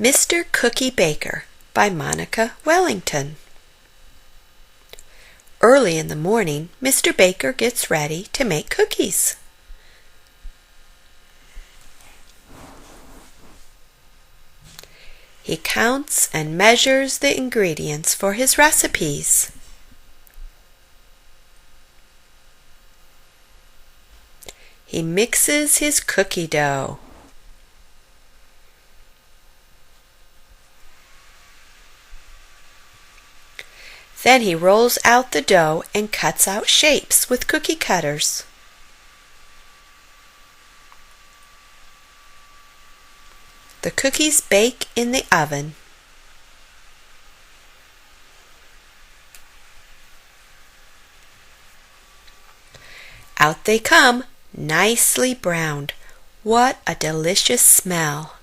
Mr. Cookie Baker by Monica Wellington. Early in the morning, Mr. Baker gets ready to make cookies. He counts and measures the ingredients for his recipes. He mixes his cookie dough. Then he rolls out the dough and cuts out shapes with cookie cutters. The cookies bake in the oven. Out they come, nicely browned. What a delicious smell!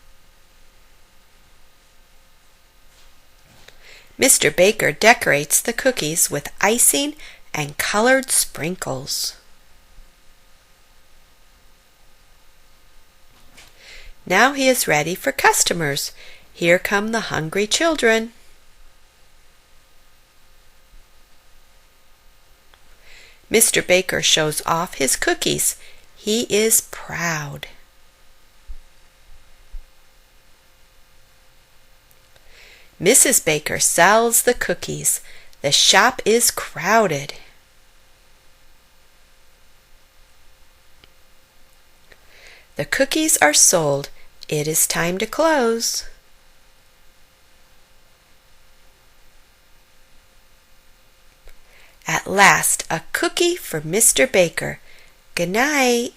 Mr. Baker decorates the cookies with icing and colored sprinkles. Now he is ready for customers. Here come the hungry children. Mr. Baker shows off his cookies. He is proud. Mrs. Baker sells the cookies. The shop is crowded. The cookies are sold. It is time to close. At last, a cookie for Mr. Baker. Good night.